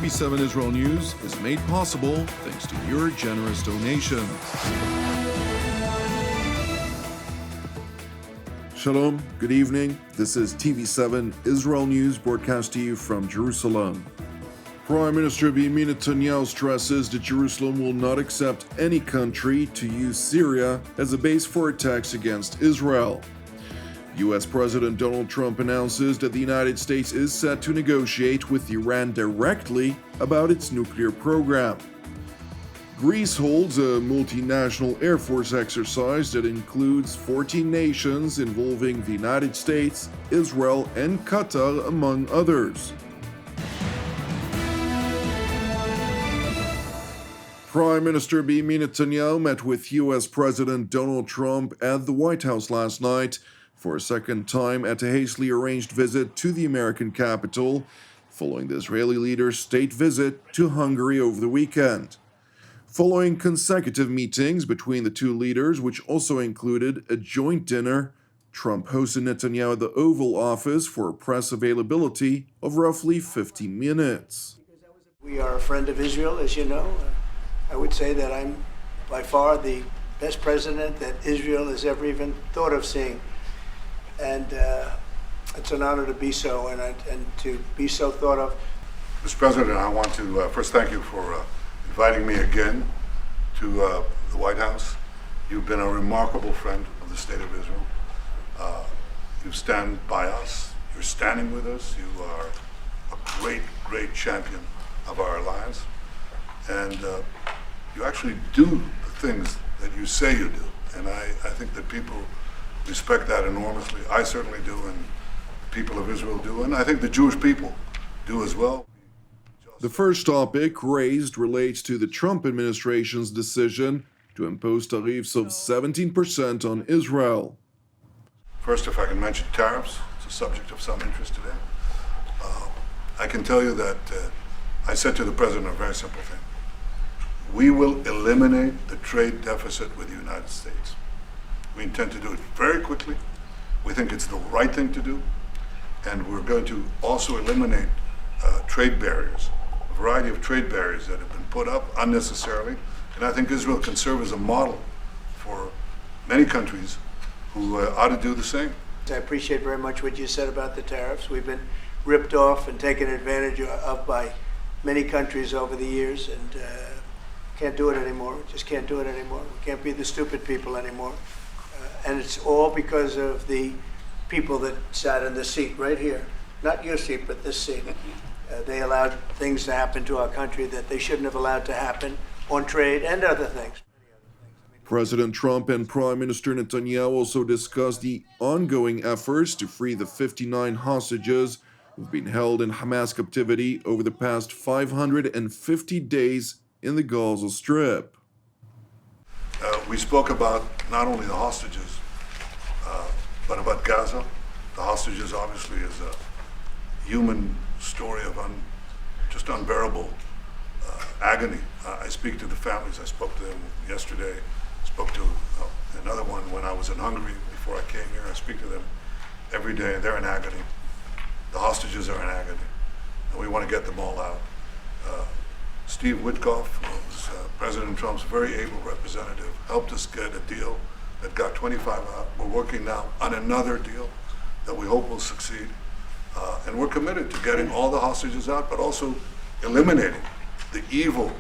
TV7 Israel News is made possible thanks to your generous donations. Shalom, good evening. This is TV7 Israel News broadcast to you from Jerusalem. Prime Minister Benjamin Netanyahu stresses that Jerusalem will not accept any country to use Syria as a base for attacks against Israel. U.S. President Donald Trump announces that the United States is set to negotiate with Iran directly about its nuclear program. Greece holds a multinational Air Force exercise that includes 14 nations involving the United States, Israel, and Qatar, among others. Prime Minister Benjamin Netanyahu met with U.S. President Donald Trump at the White House last night for a second time at a hastily arranged visit to the American capital, following the Israeli leader's state visit to Hungary over the weekend. Following consecutive meetings between the two leaders, which also included a joint dinner, Trump hosted Netanyahu at the Oval Office for a press availability of roughly 50 minutes. We are a friend of Israel, as you know. I would say that I'm by far the best president that Israel has ever even thought of seeing. And it's an honor to be so, and to be so thought of. Mr. President, I want to first thank you for inviting me again to the White House. You've been a remarkable friend of the State of Israel. You stand by us. You're standing with us. You are a great, great champion of our alliance. And you actually do the things that you say you do. And I think that people respect that enormously. I certainly do, and the people of Israel do, and I think the Jewish people do as well. The first topic raised relates to the Trump administration's decision to impose tariffs of 17% on Israel. First, if I can mention tariffs, it's a subject of some interest today. I can tell you that I said to the President a very simple thing. We will eliminate the trade deficit with the United States. We intend to do it very quickly. We think it's the right thing to do. And we're going to also eliminate trade barriers, a variety of trade barriers that have been put up unnecessarily. And I think Israel can serve as a model for many countries who ought to do the same. I appreciate very much what you said about the tariffs. We've been ripped off and taken advantage of by many countries over the years, and can't do it anymore. Just can't do it anymore. We can't be the stupid people anymore. And it's all because of the people that sat in the seat right here. Not your seat, but this seat. They allowed things to happen to our country that they shouldn't have allowed to happen on trade and other things. President Trump and Prime Minister Netanyahu also discussed the ongoing efforts to free the 59 hostages who've been held in Hamas captivity over the past 550 days in the Gaza Strip. We spoke about not only the hostages, but about Gaza. The hostages obviously is a human story of just unbearable agony. I speak to the families. I spoke to them yesterday. I spoke to another one when I was in Hungary before I came here. I speak to them every day. They're in agony. The hostages are in agony, and we want to get them all out. Steve Witkoff, who's President Trump's very able representative, helped us get a deal that got 25 out. We're working now on another deal that we hope will succeed. And we're committed to getting all the hostages out, but also eliminating the evil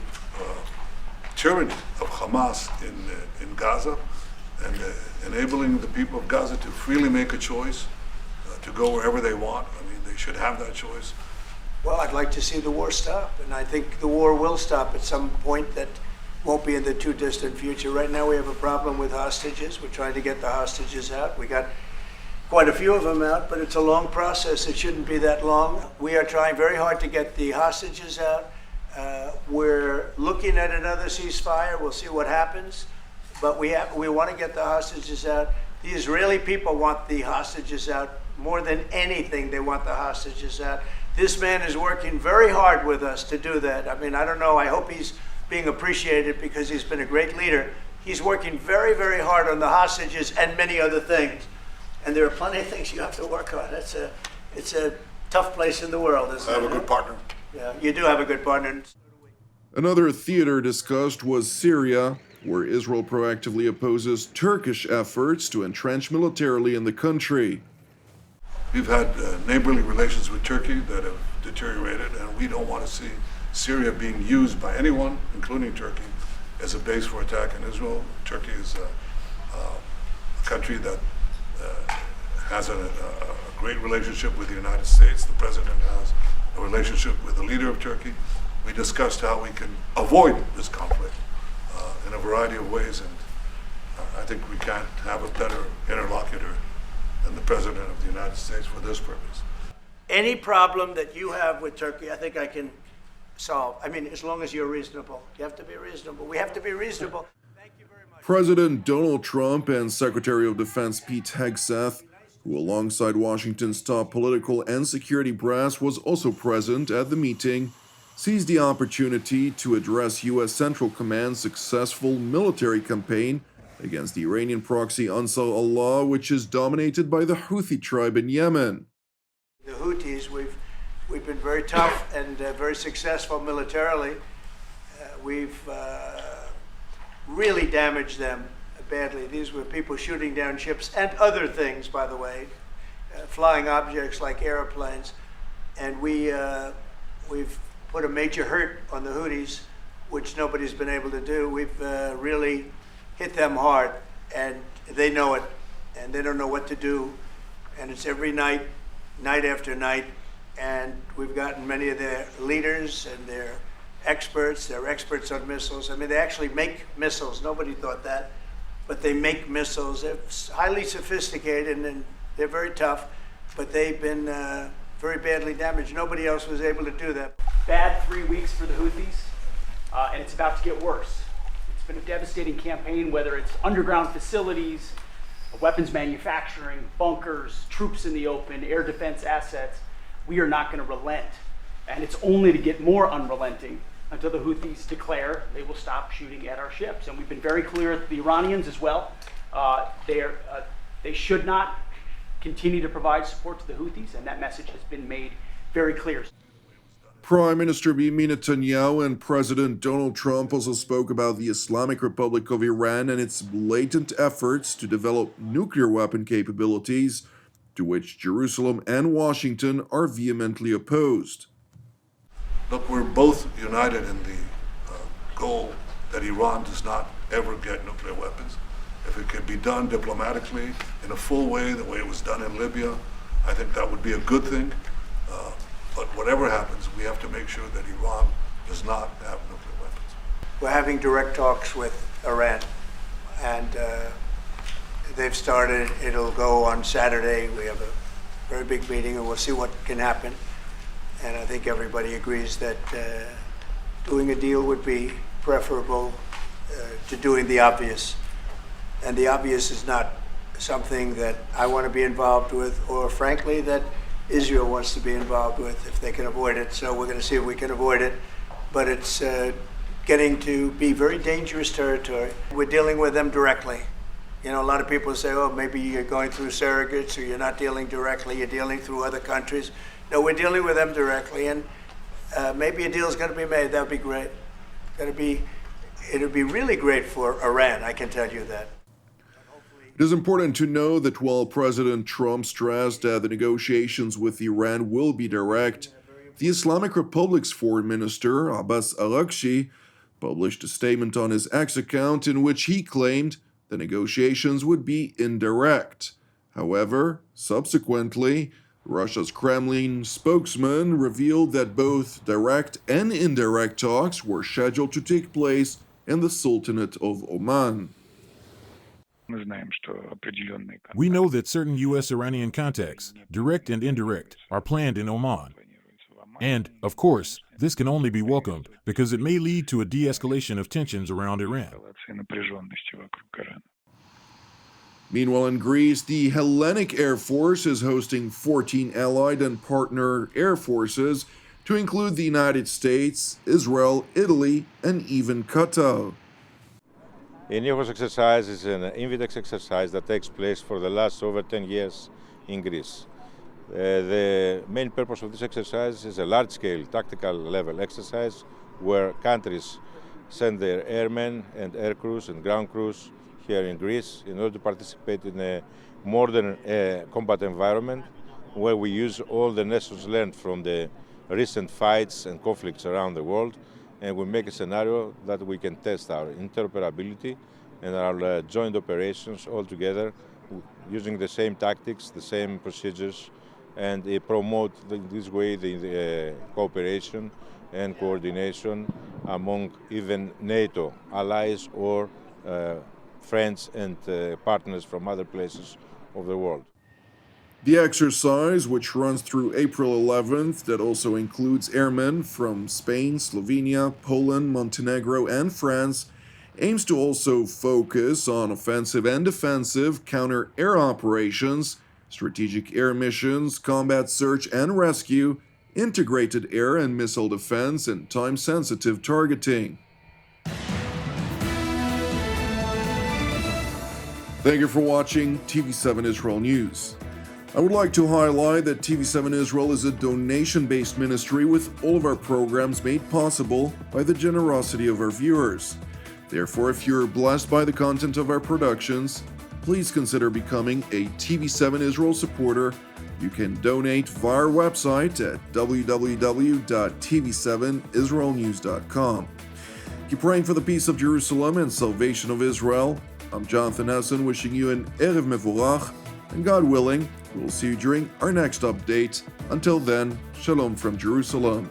tyranny of Hamas in Gaza, and enabling the people of Gaza to freely make a choice to go wherever they want. I mean, they should have that choice. Well, I'd like to see the war stop, and I think the war will stop at some point that won't be in the too distant future. Right now we have a problem with hostages. We're trying to get the hostages out. We got quite a few of them out, but it's a long process. It shouldn't be that long. We are trying very hard to get the hostages out. We're looking at another ceasefire. We'll see what happens, but we want to get the hostages out. The Israeli people want the hostages out more than anything. They want the hostages out. This man is working very hard with us to do that. I mean, I don't know. I hope he's being appreciated because he's been a great leader. He's working very, very hard on the hostages and many other things. And there are plenty of things you have to work on. It's a tough place in the world, isn't it? I have a good partner. You do have a good partner. Another theater discussed was Syria, where Israel proactively opposes Turkish efforts to entrench militarily in the country. We've had neighborly relations with Turkey that have deteriorated, and we don't want to see Syria being used by anyone, including Turkey, as a base for attack in Israel. Turkey is a country that has a great relationship with the United States. The president has a relationship with the leader of Turkey. We discussed how we can avoid this conflict in a variety of ways, and I think we can't have a better interlocutor than the President of the United States for this purpose. Any problem that you have with Turkey, I think I can solve. I mean, as long as you're reasonable. You have to be reasonable. We have to be reasonable. Thank you very much. President Donald Trump and Secretary of Defense Pete Hegseth, who alongside Washington's top political and security brass was also present at the meeting, seized the opportunity to address U.S. Central Command's successful military campaign against the Iranian proxy Ansar Allah, which is dominated by the Houthi tribe in Yemen. The Houthis, we've been very tough and very successful militarily. We've really damaged them badly. These were people shooting down ships and other things, by the way, flying objects like airplanes. And we've put a major hurt on the Houthis, which nobody's been able to do. We've really hit them hard, and they know it, and they don't know what to do. And it's every night, night after night, and we've gotten many of their leaders and their experts. They're experts on missiles. I mean, they actually make missiles. Nobody thought that, but they make missiles. They're highly sophisticated, and they're very tough, but they've been very badly damaged. Nobody else was able to do that. Bad 3 weeks for the Houthis, and it's about to get worse. It's been a devastating campaign, whether it's underground facilities, weapons manufacturing, bunkers, troops in the open, air defense assets. We are not going to relent, and it's only to get more unrelenting until the Houthis declare they will stop shooting at our ships. And we've been very clear, the Iranians as well, they should not continue to provide support to the Houthis, and that message has been made very clear. Prime Minister Benjamin Netanyahu and President Donald Trump also spoke about the Islamic Republic of Iran and its blatant efforts to develop nuclear weapon capabilities, to which Jerusalem and Washington are vehemently opposed. Look, we're both united in the goal that Iran does not ever get nuclear weapons. If it can be done diplomatically in a full way, the way it was done in Libya, I think that would be a good thing. But whatever happens, we have to make sure that Iran does not have nuclear weapons. We're having direct talks with Iran, and they've started. It'll go on Saturday. We have a very big meeting, and we'll see what can happen. And I think everybody agrees that doing a deal would be preferable to doing the obvious. And the obvious is not something that I want to be involved with, or frankly, that Israel wants to be involved with if they can avoid it. So we're going to see if we can avoid it. But it's getting to be very dangerous territory. We're dealing with them directly. You know, a lot of people say, oh, maybe you're going through surrogates, or you're not dealing directly, you're dealing through other countries. No, we're dealing with them directly, and maybe a deal is going to be made. That would be great. It would be really great for Iran, I can tell you that. It is important to know that while President Trump stressed that the negotiations with Iran will be direct, the Islamic Republic's Foreign Minister, Abbas Araghchi, published a statement on his X account in which he claimed the negotiations would be indirect. However, subsequently, Russia's Kremlin spokesman revealed that both direct and indirect talks were scheduled to take place in the Sultanate of Oman. We know that certain U.S. Iranian contacts, direct and indirect, are planned in Oman. And, of course, this can only be welcomed because it may lead to a de-escalation of tensions around Iran. Meanwhile, in Greece, the Hellenic Air Force is hosting 14 allied and partner air forces to include the United States, Israel, Italy, and even Qatar. A NEOFOS exercise is an INVITEX exercise that takes place for the last over 10 years in Greece. The main purpose of this exercise is a large-scale tactical level exercise where countries send their airmen and air crews and ground crews here in Greece in order to participate in a modern combat environment where we use all the lessons learned from the recent fights and conflicts around the world, and we make a scenario that we can test our interoperability and our joint operations all together using the same tactics, the same procedures, and promote this way the cooperation and coordination among even NATO allies or friends and partners from other places of the world. The exercise, which runs through April 11th, that also includes airmen from Spain, Slovenia, Poland, Montenegro, and France, aims to also focus on offensive and defensive counter-air operations, strategic air missions, combat search and rescue, integrated air and missile defense, and time-sensitive targeting. Thank you for watching TV7 Israel News. I would like to highlight that TV7 Israel is a donation-based ministry with all of our programs made possible by the generosity of our viewers. Therefore, if you're blessed by the content of our productions, please consider becoming a TV7 Israel supporter. You can donate via our website at www.tv7israelnews.com. Keep praying for the peace of Jerusalem and salvation of Israel. I'm Jonathan Hessen, wishing you an Erev Mevorach, and God willing, we'll see you during our next update. Until then, Shalom from Jerusalem.